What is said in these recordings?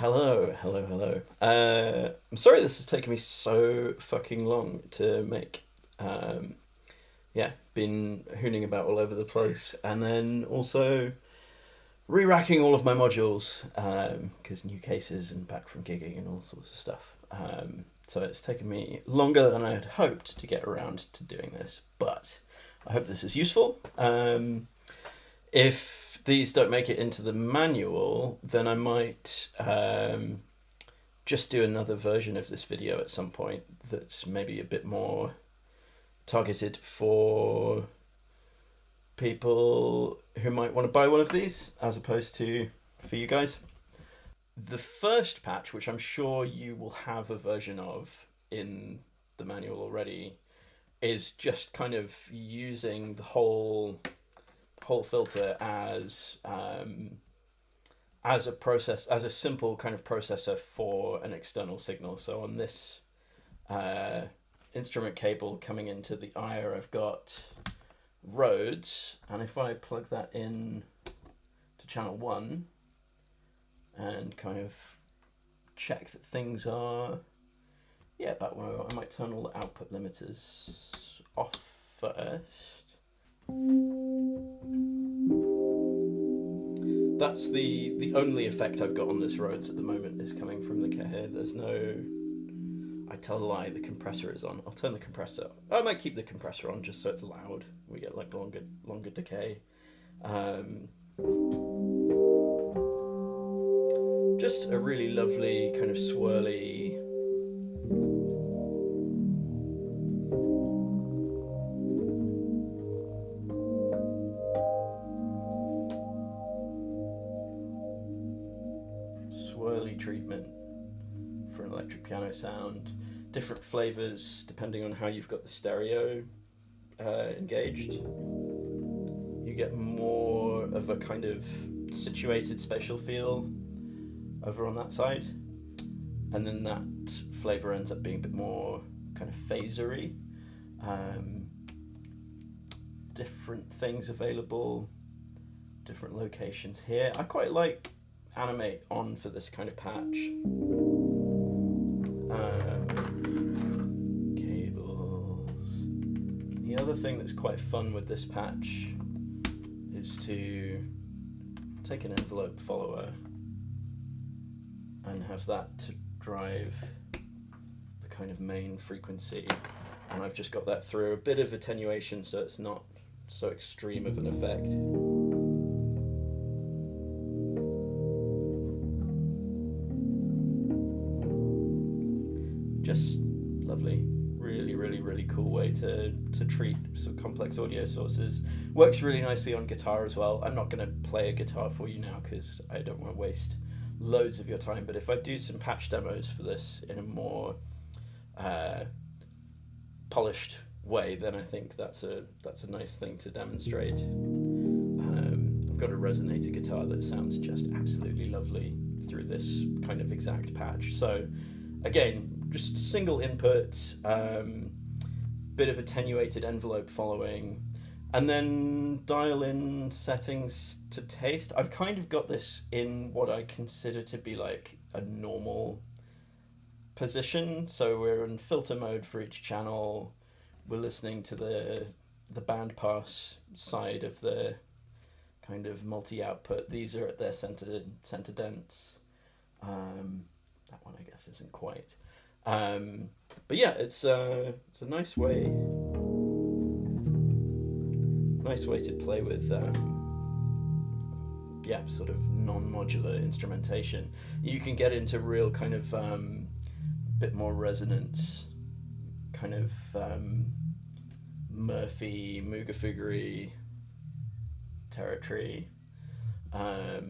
Hello, hello, hello. I'm sorry this has taken me so fucking long to make. Yeah, been hooning about all over the place, and then also re-racking all of my modules because new cases and back from gigging and all sorts of stuff. So it's taken me longer than I had hoped to get around to doing this, but I hope this is useful. If these don't make it into the manual, then I might just do another version of this video at some point that's maybe a bit more targeted for people who might want to buy one of these as opposed to for you guys. The first patch, which I'm sure you will have a version of in the manual already, is just kind of using the whole filter as a process, as a simple kind of processor for an external signal. So on this instrument cable coming into the IR, I've got Rhodes, and if I plug that in to channel 1 and kind of check that things are about where I might turn all the output limiters off first. That's the only effect I've got on this Rhodes at the moment is coming from the kit here. There's no... I tell a lie, the compressor is on. I'll turn the compressor... I might keep the compressor on just so it's loud. We get like longer decay. Just a really lovely kind of swirly... swirly treatment for an electric piano sound. Different flavours depending on how you've got the stereo engaged. You get more of a kind of situated spatial feel over on that side, and then that flavour ends up being a bit more kind of phasery. Different things available, different locations here. I quite like animate on for this kind of patch. Cables. The other thing that's quite fun with this patch is to take an envelope follower and have that to drive the kind of main frequency, and I've just got that through a bit of attenuation so it's not so extreme of an effect. Just lovely. Really, really, really cool way to treat some complex audio sources. Works really nicely on guitar as well. I'm not going to play a guitar for you now because I don't want to waste loads of your time, but if I do some patch demos for this in a more polished way, then I think that's a nice thing to demonstrate. I've got a resonator guitar that sounds just absolutely lovely through this kind of exact patch. So again, just single input, bit of attenuated envelope following, and then dial in settings to taste. I've kind of got this in what I consider to be like a normal position. So we're in filter mode for each channel. We're listening to the bandpass side of the kind of multi-output. These are at their center dents. That one I guess isn't quite. But yeah, it's a nice way to play with sort of non-modular instrumentation. You can get into real kind of bit more resonance, kind of Murphy, Mugafugery territory. A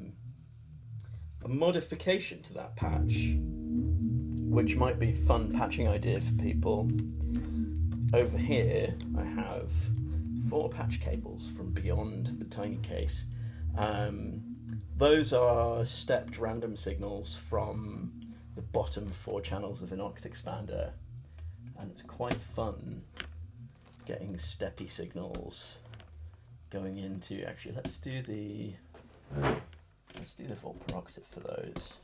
modification to that patch, which might be a fun patching idea for people. Over here I have 4 patch cables from beyond the tiny case. Those are stepped random signals from the bottom 4 channels of an Oct expander, and it's quite fun getting steppy signals going into... Actually, let's do the volt per octave for those.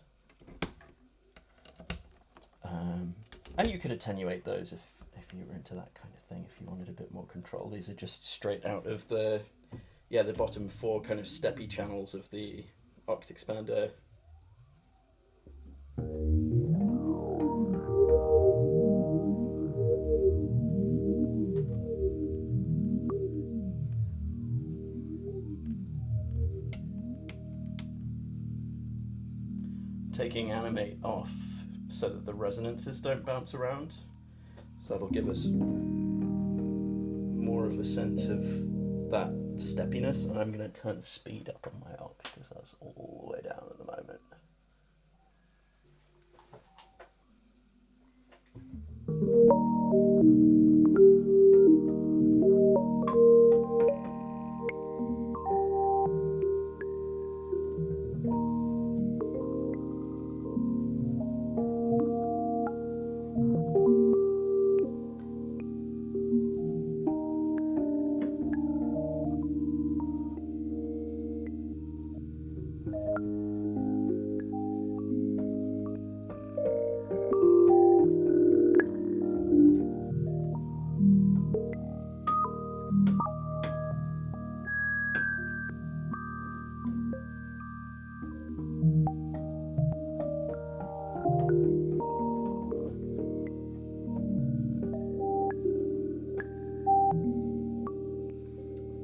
And you could attenuate those if you were into that kind of thing, if you wanted a bit more control. These are just straight out of the bottom 4 kind of steppy channels of the Oct Expander. Taking animate off so that the resonances don't bounce around. So that'll give us more of a sense of that steppiness. And I'm going to turn the speed up on my Oct because that's all the way down at the moment.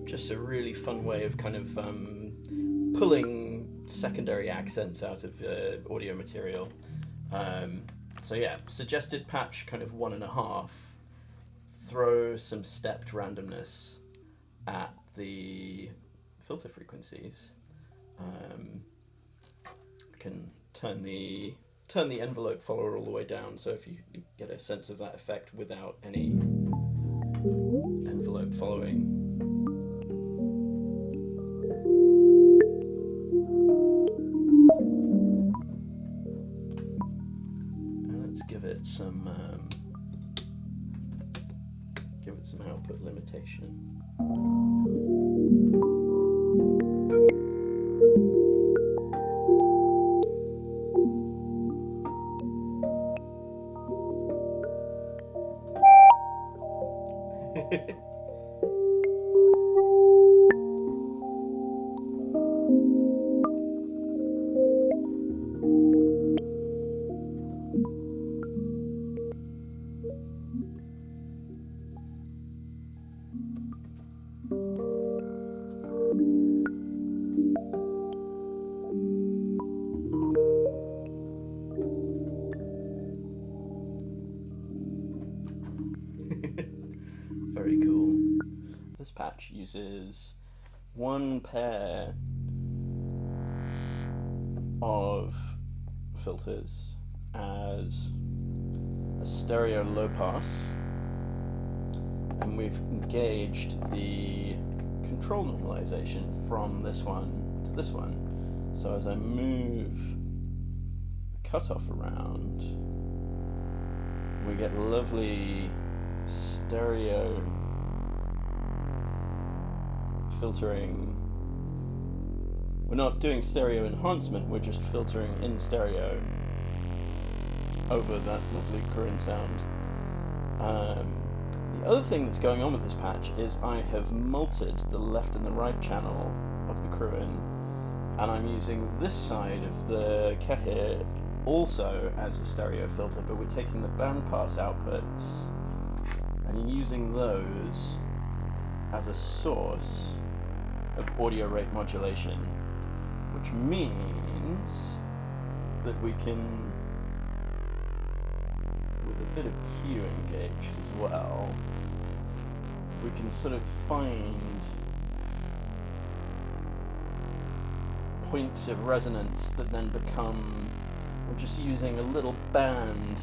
Just a really fun way of kind of pulling secondary accents out of audio material. So yeah, suggested patch kind of 1.5. Throw some stepped randomness at the filter frequencies. Can turn the envelope follower all the way down, so if you get a sense of that effect without any envelope following. Give it some output limitation. Very cool. This patch uses one pair of filters as a stereo low pass, and we've engaged the control normalization from this one to this one. So as I move the cutoff around, we get lovely stereo filtering. We're not doing stereo enhancement, we're just filtering in stereo over that lovely Collin sound. The other thing that's going on with this patch is I have multed the left and the right channel of the Collin, and I'm using this side of the Ceithir also as a stereo filter, but we're taking the bandpass outputs and using those as a source of audio rate modulation, which means that we can, with a bit of Q engaged as well, we can sort of find points of resonance that then become, we're just using a little band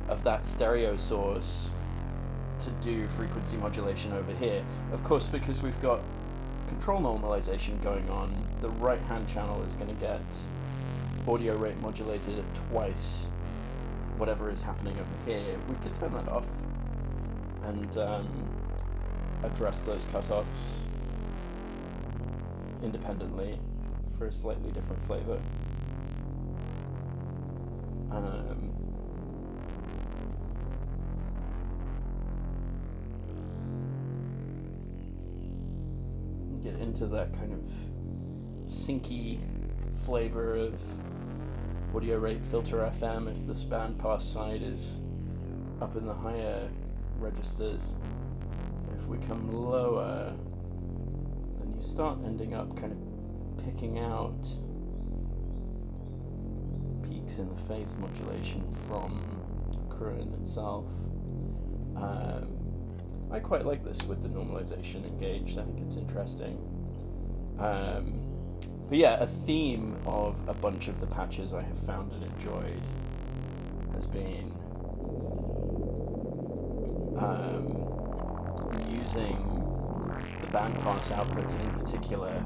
of that stereo source to do frequency modulation over here. Of course, because we've got control normalization going on, the right hand channel is going to get audio rate modulated at twice whatever is happening over here. We could turn that off and address those cutoffs independently for a slightly different flavor. into that kind of syncy flavor of audio rate filter FM if this bandpass side is up in the higher registers. If we come lower, then you start ending up kind of picking out peaks in the phase modulation from Crewin itself. I quite like this with the normalization engaged. I think it's interesting. But yeah, a theme of a bunch of the patches I have found and enjoyed has been using the bandpass outputs in particular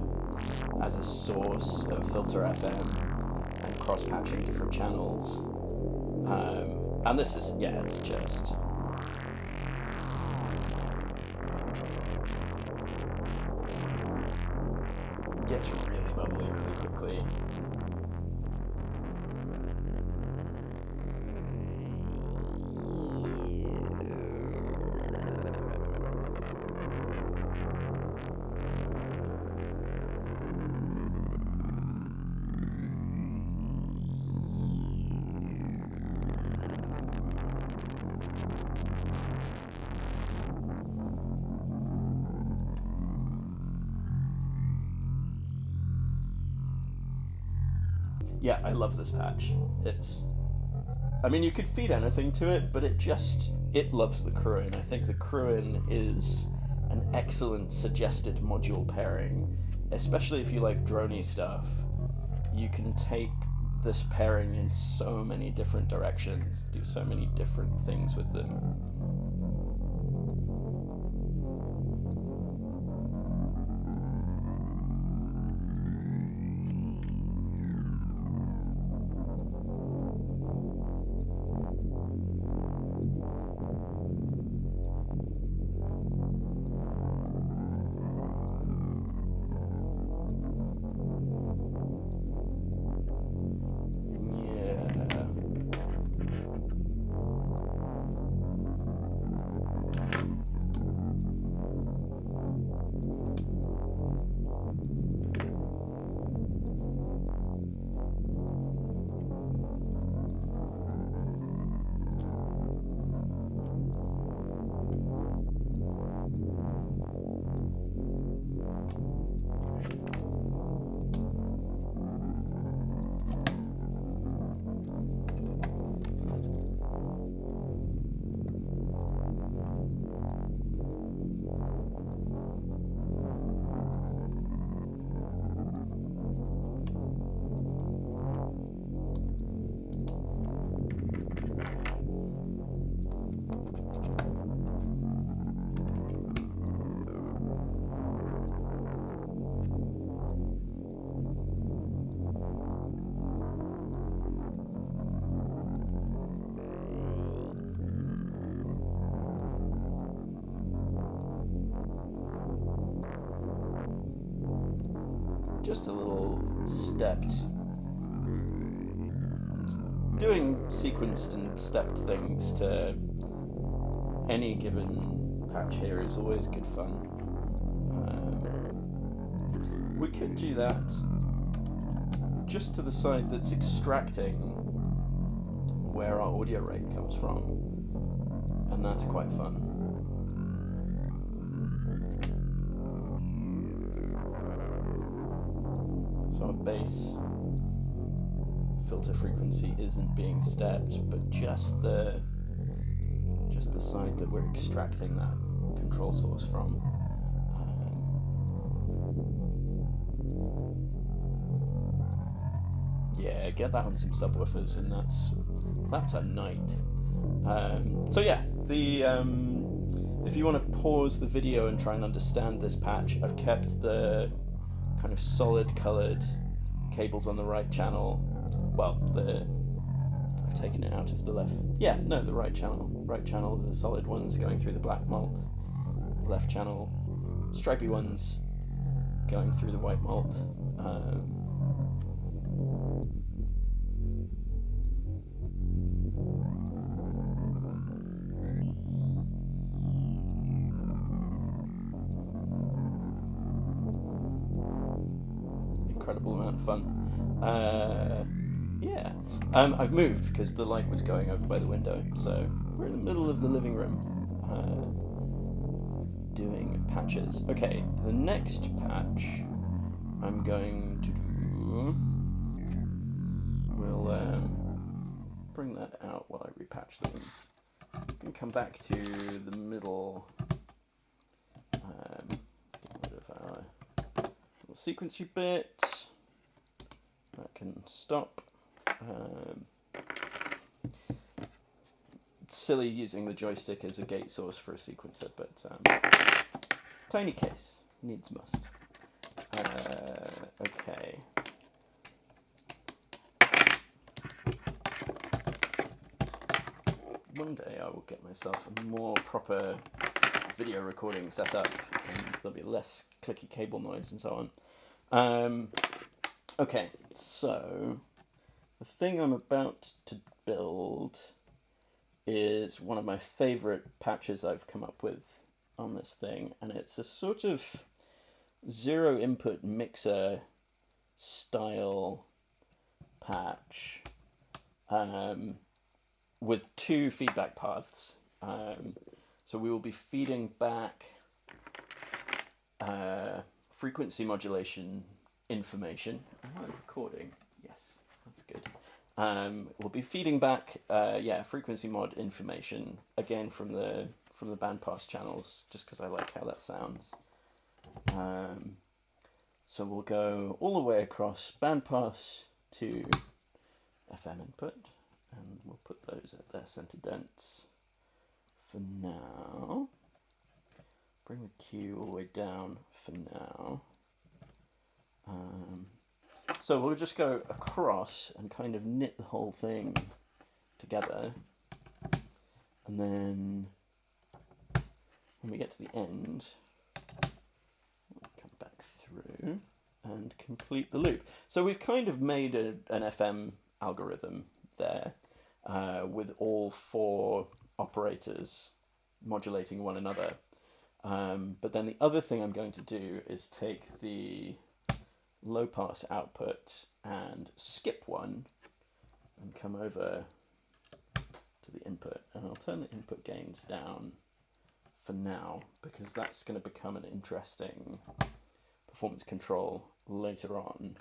as a source of filter FM and cross-patching different channels. And this is, yeah, it's just... gets really bubbly really quickly. Yeah, I love this patch. It's... I mean, you could feed anything to it, but it loves the Crewin. I think the Crewin is an excellent suggested module pairing, especially if you like droney stuff. You can take this pairing in so many different directions, do so many different things with them. Just a little stepped. Doing sequenced and stepped things to any given patch here is always good fun. We could do that just to the side that's extracting where our audio rate comes from, and that's quite fun. So our bass filter frequency isn't being stepped, but just the side that we're extracting that control source from. Yeah, get that on some subwoofers, and that's a night. So yeah, if you want to pause the video and try and understand this patch, I've kept the kind of solid coloured cables on the right channel. Well, I've taken it out of the left. Yeah, no, the right channel. Right channel, the solid ones going through the black malt. Left channel, stripy ones going through the white malt. incredible amount of fun. Yeah. I've moved because the light was going over by the window, so we're in the middle of the living room doing patches. Okay, the next patch I'm going to do, we'll bring that out while I repatch things. I'm going to come back to the middle, get rid of our little sequency bit. That can stop. Silly using the joystick as a gate source for a sequencer, but tiny case, needs must. Okay. One day I will get myself a more proper video recording setup, and there'll be less clicky cable noise and so on. Okay, so the thing I'm about to build is one of my favorite patches I've come up with on this thing, and it's a sort of zero input mixer style patch with two feedback paths. So we will be feeding back frequency modulation information. Am I recording? Yes, that's good. We'll be feeding back frequency mod information again from the bandpass channels, just because I like how that sounds. So we'll go all the way across bandpass to FM input, and we'll put those at their center dents for now. Bring the Q all the way down for now. So we'll just go across and kind of knit the whole thing together, and then when we get to the end, we'll come back through and complete the loop. So we've kind of made an FM algorithm there with all four operators modulating one another. But then the other thing I'm going to do is take the low pass output and skip one and come over to the input, and I'll turn the input gains down for now because that's going to become an interesting performance control later on.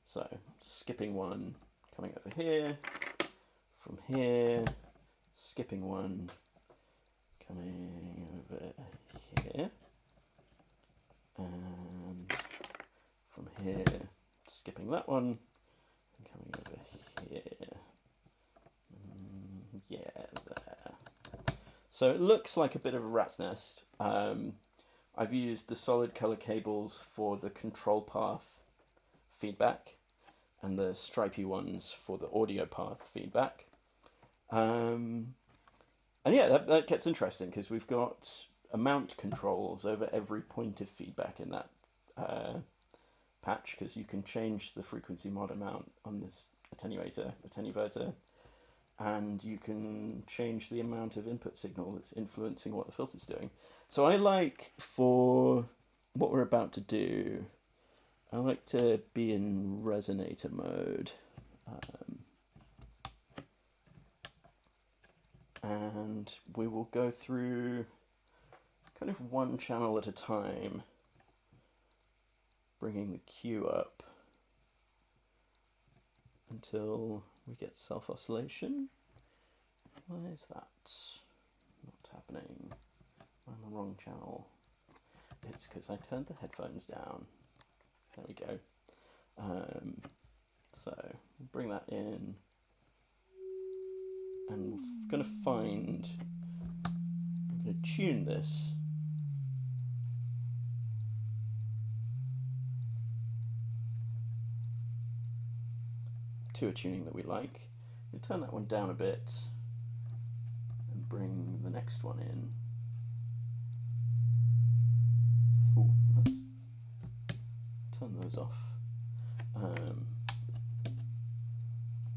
So skipping one, coming over here, from here, skipping one, coming over here, and from here, skipping that one, and coming over here. Yeah, there. So it looks like a bit of a rat's nest. I've used the solid color cables for the control path feedback and the stripy ones for the audio path feedback. And yeah, that gets interesting because we've got amount controls over every point of feedback in that patch, because you can change the frequency mod amount on this attenuator, and you can change the amount of input signal that's influencing what the filter's doing. So I like, for what we're about to do, I like to be in resonator mode. And we will go through kind of one channel at a time, bringing the Q up until we get self-oscillation. Why is that not happening? I'm on the wrong channel. It's because I turned the headphones down. There we go. So bring that in, and we're going to find, I'm going to tune this to a tuning that we like. We'll turn that one down a bit and bring the next one in. Ooh, let's turn those off.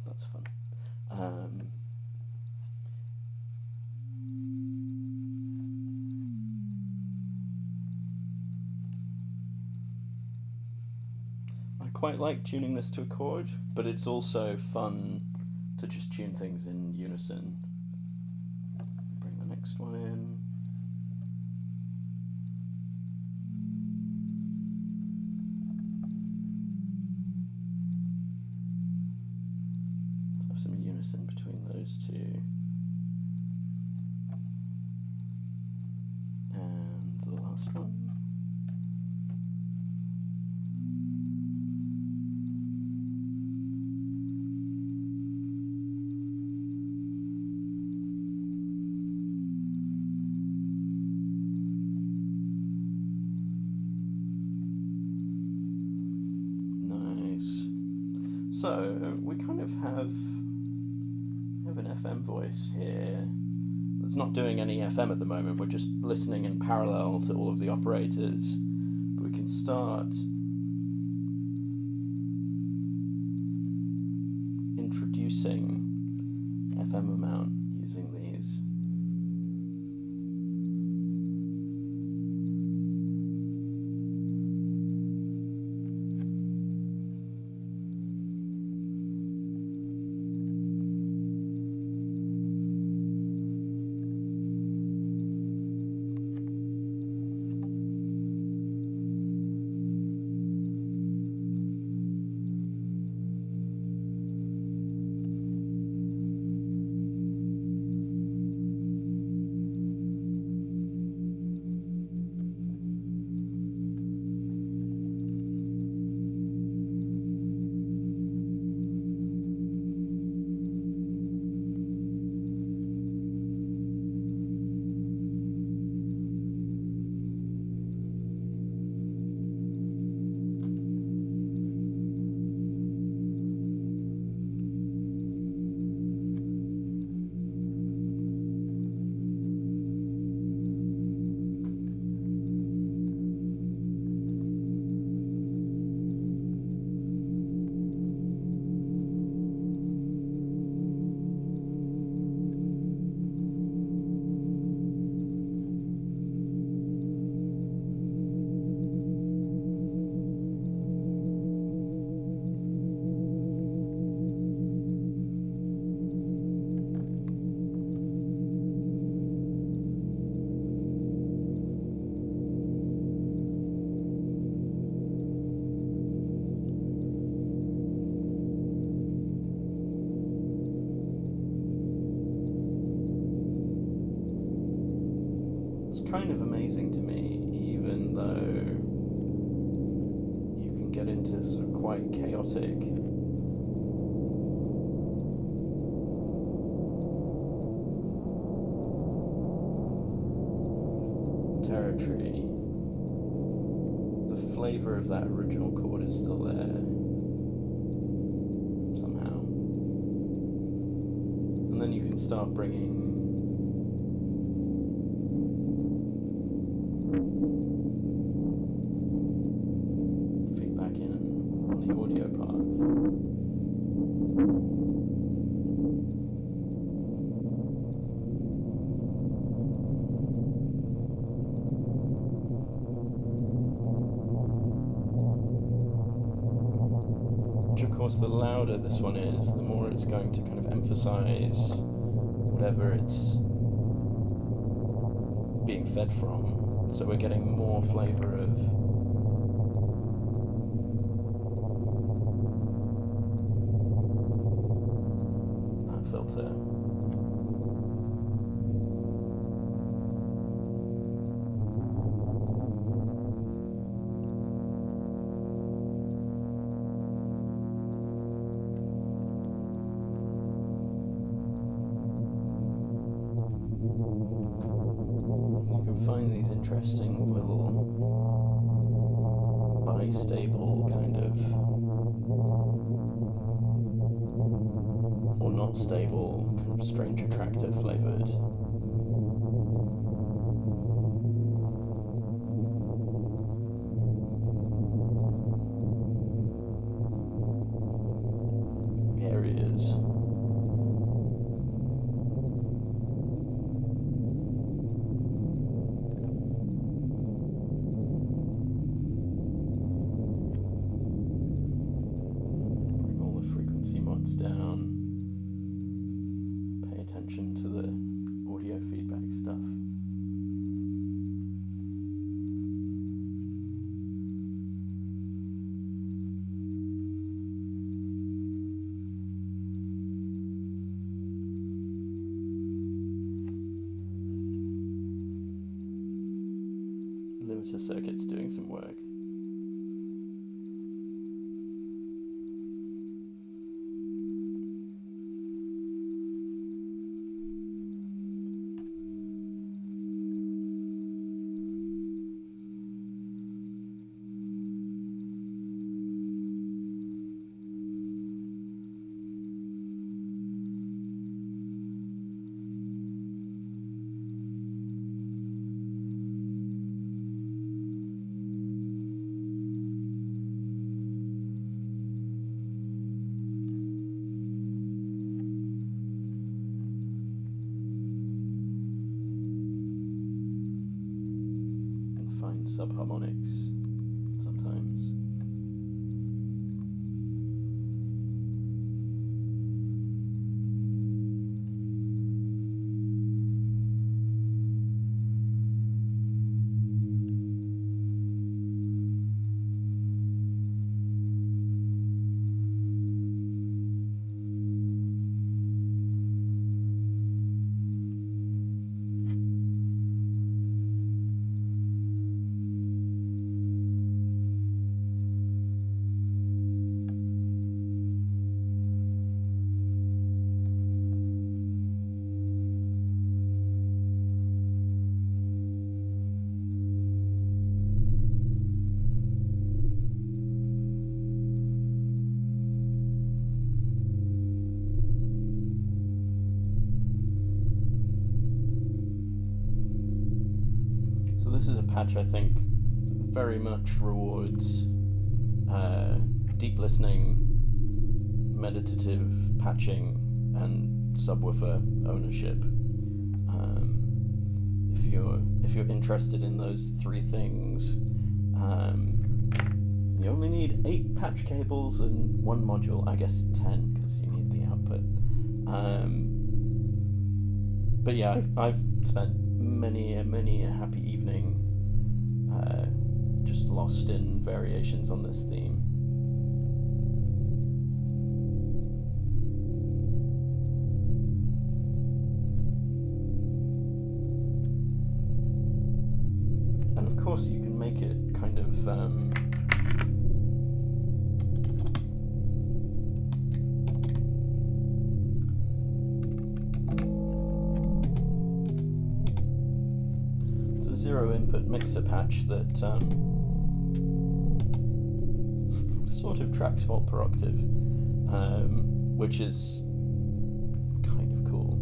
That's fun. quite like tuning this to a chord, but it's also fun to just tune things in unison. Bring the next one in. Let's have some unison between those two. And the last one. So we kind of have an FM voice here that's not doing any FM at the moment. We're just listening in parallel to all of the operators. But we can start introducing FM amount using these. Kind of amazing to me, even though you can get into sort of quite chaotic territory. The flavour of that original chord is still there somehow, and then you can start bringing feedback in on the audio path. Which, of course, the louder this one is, the more it's going to kind of emphasize whatever it's being fed from. So we're getting more flavour of that filter. Find these interesting little bistable kind of, or not stable, kind of strange attractor flavoured areas. response down. Pay attention to the audio feedback stuff. Limiter circuit's doing some work. Subharmonics sometimes. This is a patch I think very much rewards deep listening, meditative patching, and subwoofer ownership. If you're interested in those three things, you only need 8 patch cables and 1 module. I guess 10 because you need the output. But yeah, I've spent many a happy evening just lost in variations on this theme. And of course you can make it kind of zero input mixer patch that sort of tracks volt per octave, which is kind of cool.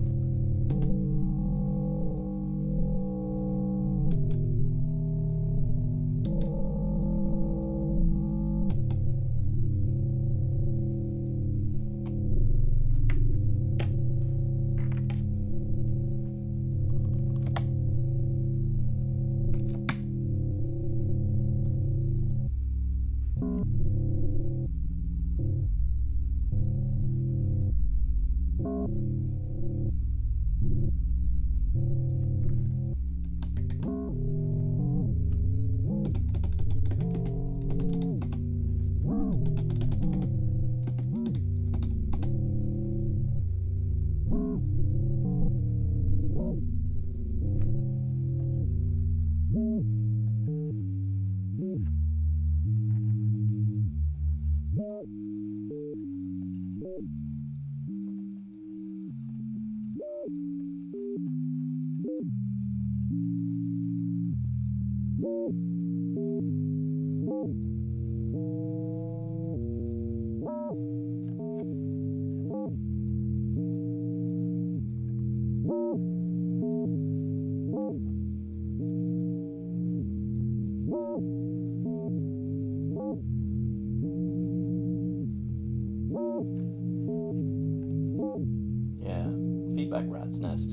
Rat's Nest.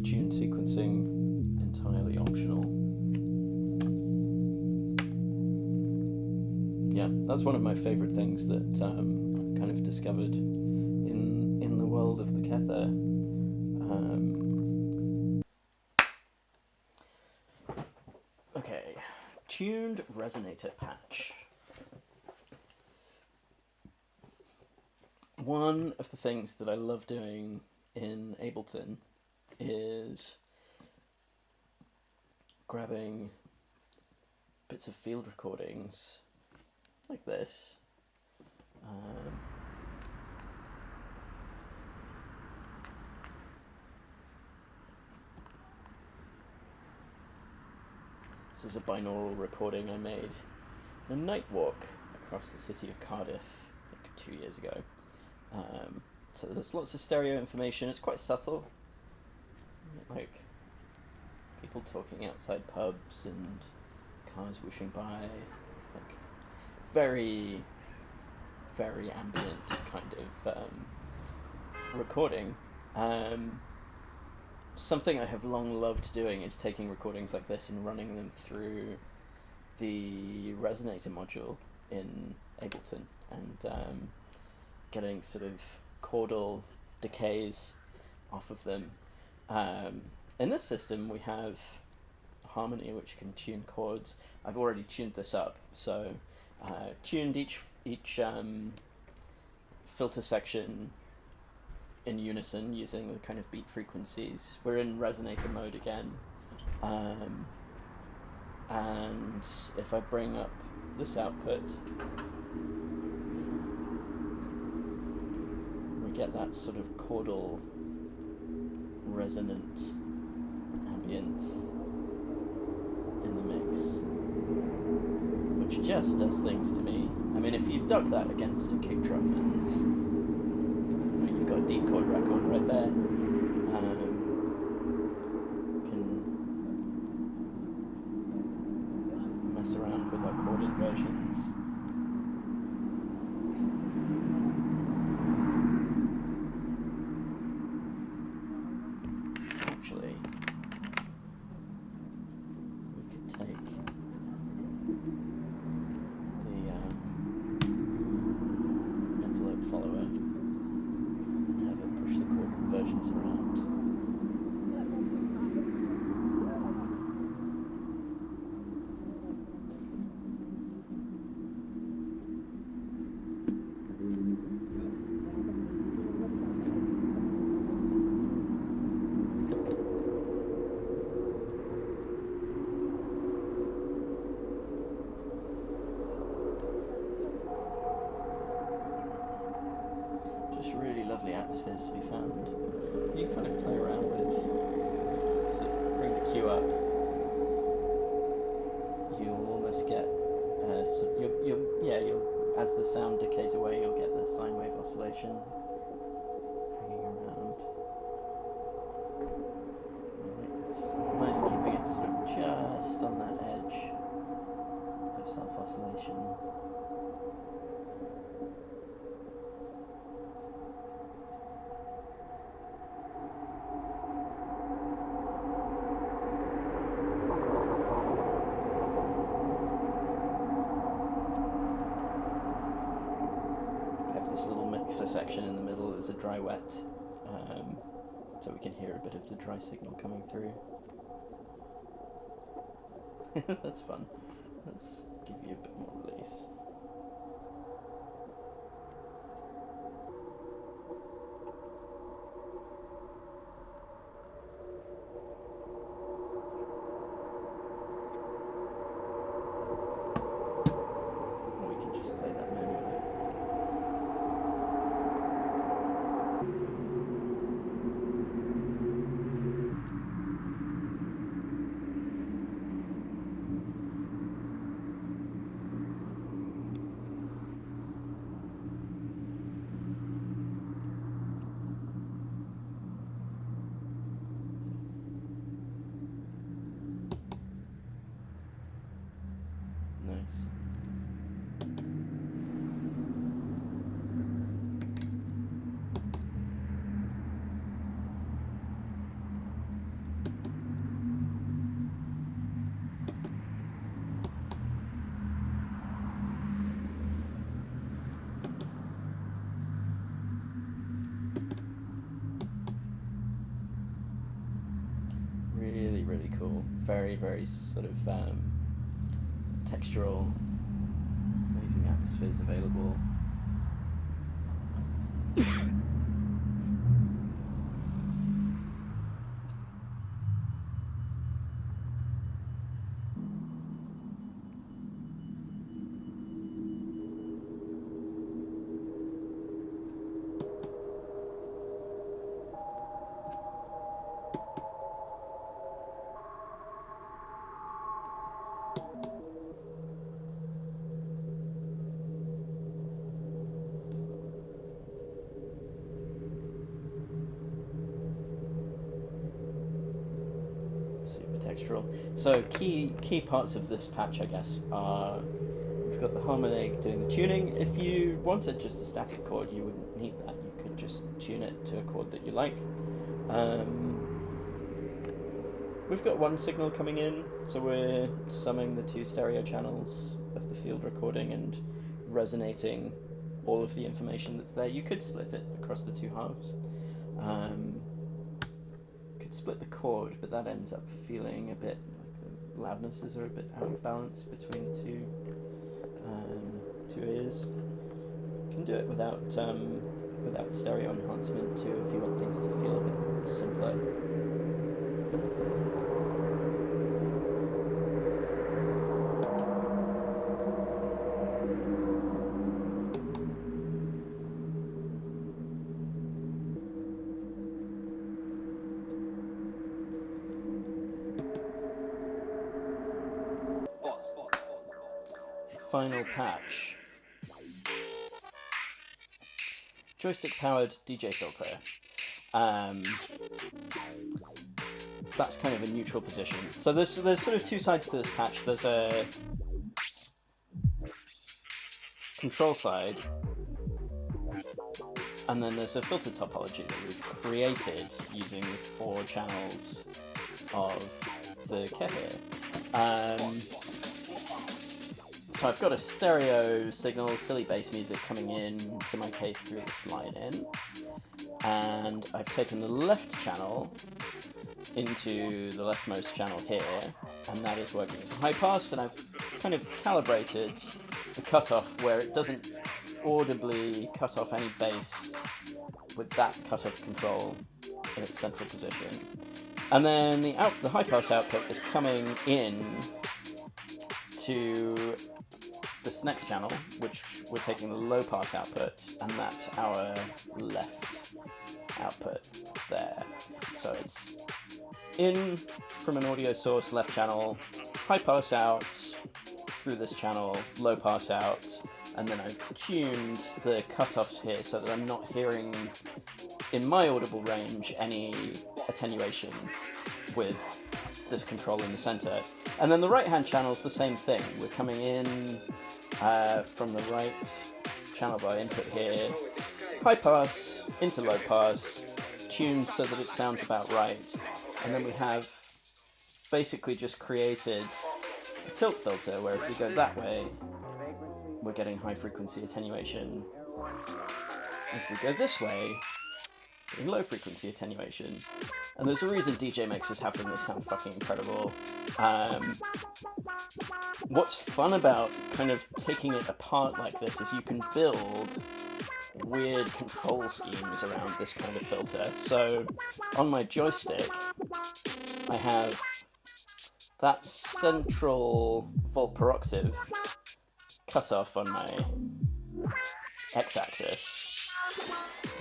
Tune sequencing, entirely optional. yeah, that's one of my favourite things that I've kind of discovered in the world of the Ceithir. Okay, tuned resonator patch. One of the things that I love doing in Ableton is grabbing bits of field recordings like this. This is a binaural recording I made on a night walk across the city of Cardiff like 2 years ago. So there's lots of stereo information. It's quite subtle, like people talking outside pubs and cars whooshing by, like very, very ambient kind of recording. Something I have long loved doing is taking recordings like this and running them through the resonator module in Ableton and getting sort of chordal decays off of them. In this system we have harmony which can tune chords. I've already tuned this up, so tuned each filter section in unison using the kind of beat frequencies. We're in resonator mode again, and if I bring up this output, we get that sort of chordal resonant ambience in the mix, which just does things to me. I mean, if you dug that against a kick drum and you've got a deep chord record right there, you can mess around with our chord inversions. Actually, we could take the envelope follower and have it push the chord inversions around. Just really lovely atmospheres to be found. You kind of play around with, so bring the cue up, you'll almost get, you'll as the sound decays away, you'll get the sine wave oscillation hanging around. It's nice keeping it sort of just on that edge of self-oscillation. This little mixer section in the middle is a dry wet, so we can hear a bit of the dry signal coming through. That's fun. Let's give you a bit more release. Or we can just play that manually. really cool. Very, very sort of textural. Amazing atmospheres available. Textural. So key parts of this patch, I guess, are we've got the harmonic doing the tuning. If you wanted just a static chord, you wouldn't need that. You could just tune it to a chord that you like. We've got one signal coming in, so we're summing the 2 stereo channels of the field recording and resonating all of the information that's there. You could split it across the 2 halves. Split the chord, but that ends up feeling a bit like the loudnesses are a bit out of balance between the two ears. You can do it without stereo enhancement too if you want things to feel a bit simpler. Final patch. Joystick powered DJ filter. That's kind of a neutral position. So there's sort of 2 sides to this patch. There's a control side, and then there's a filter topology that we've created using 4 channels of the Ceithir. So I've got a stereo signal, silly bass music coming in to my case through the slide in, and I've taken the left channel into the leftmost channel here, and that is working as a high pass, and I've kind of calibrated the cutoff where it doesn't audibly cut off any bass with that cutoff control in its central position. And then the high pass output is coming in to this next channel, which we're taking the low pass output, and that's our left output there. So it's in from an audio source, left channel, high pass out through this channel, low pass out, and then I've tuned the cutoffs here so that I'm not hearing in my audible range any attenuation with this control in the center. And then the right hand channel is the same thing. We're coming in from the right channel bar input here, high pass into low pass, tuned so that it sounds about right. And then we have basically just created a tilt filter where if we go that way, we're getting high frequency attenuation. If we go this way, in low frequency attenuation. And there's a reason DJ mixes have them that sound fucking incredible. What's fun about kind of taking it apart like this is you can build weird control schemes around this kind of filter. So on my joystick, I have that central volt per octave cutoff on my x-axis.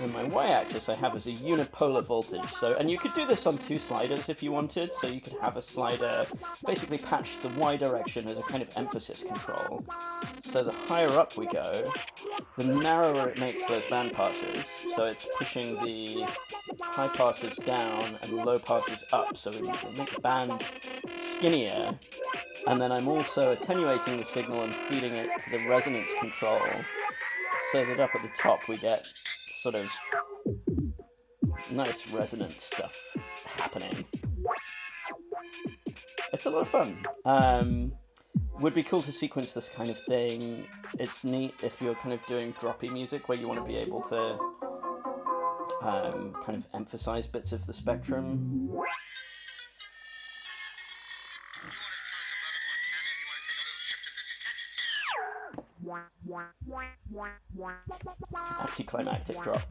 And my y-axis I have as a unipolar voltage. So, and you could do this on 2 sliders if you wanted. So you could have a slider basically patch the y direction as a kind of emphasis control. So the higher up we go, the narrower it makes those band passes. So it's pushing the high passes down and low passes up. So we make the band skinnier. And then I'm also attenuating the signal and feeding it to the resonance control, so that up at the top we get sort of nice resonant stuff happening. It's a lot of fun. Would be cool to sequence this kind of thing. It's neat if you're kind of doing droppy music where you want to be able to kind of emphasize bits of the spectrum. Anticlimactic drop.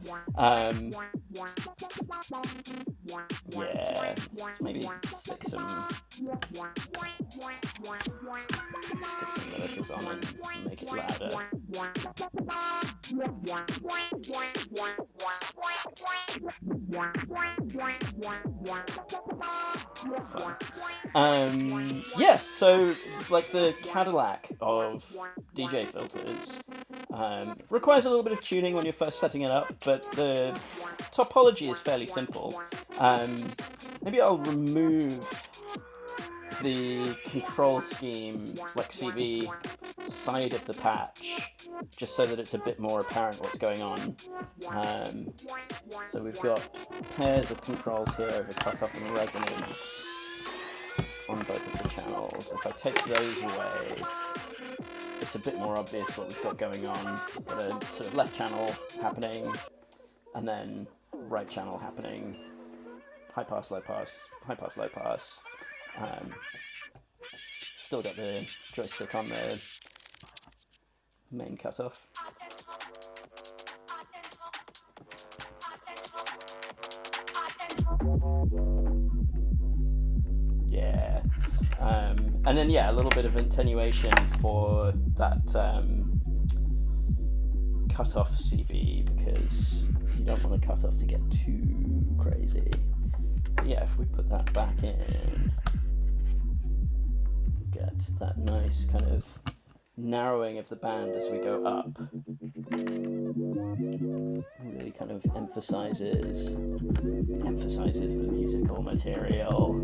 Yeah, let's maybe stick some limiters on and make it louder. Fun. Yeah, so like the Cadillac of DJ filters requires a little bit of tuning when you're first setting it up, but the topology is fairly simple. Maybe I'll remove the control scheme, like CV, side of the patch, just so that it's a bit more apparent what's going on. So we've got pairs of controls here over cutoff and resonance on both of the channels. If I take those away, it's a bit more obvious what we've got going on. We've got a sort of left channel happening, and then right channel happening. High pass, low pass, high pass, low pass. Still got the joystick on the main cutoff. Yeah. And then, yeah, a little bit of attenuation for that cutoff CV, because you don't want the cutoff to get too crazy. But yeah, if we put that back in, get that nice kind of narrowing of the band as we go up. Really kind of emphasizes the musical material.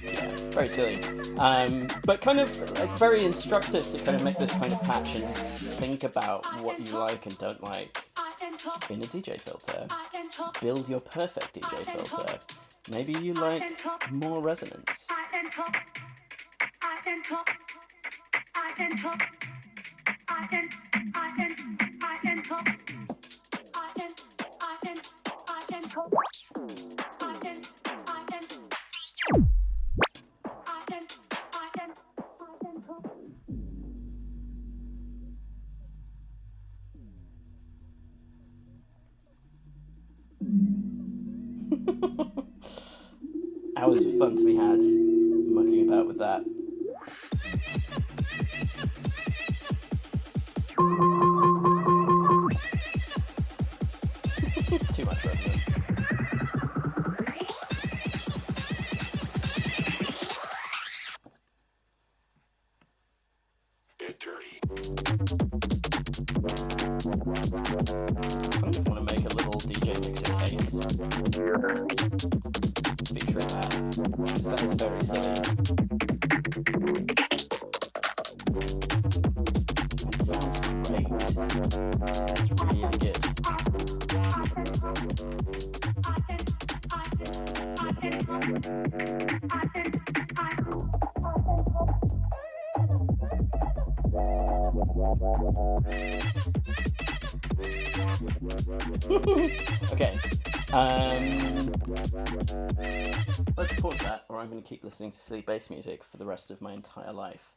Yeah, very silly, but kind of like very instructive to kind of make this kind of patch and think about what you like and don't like in a DJ filter. Build your perfect DJ filter. Maybe you like more resonance. Hours of fun to be had mucking about with that. Too much resonance. Get dirty. I just want to make a little DJ mixer case featuring that, because that is very silly. It sounds great. It sounds really good. Okay, let's pause that, or I'm going to keep listening to silly bass music for the rest of my entire life.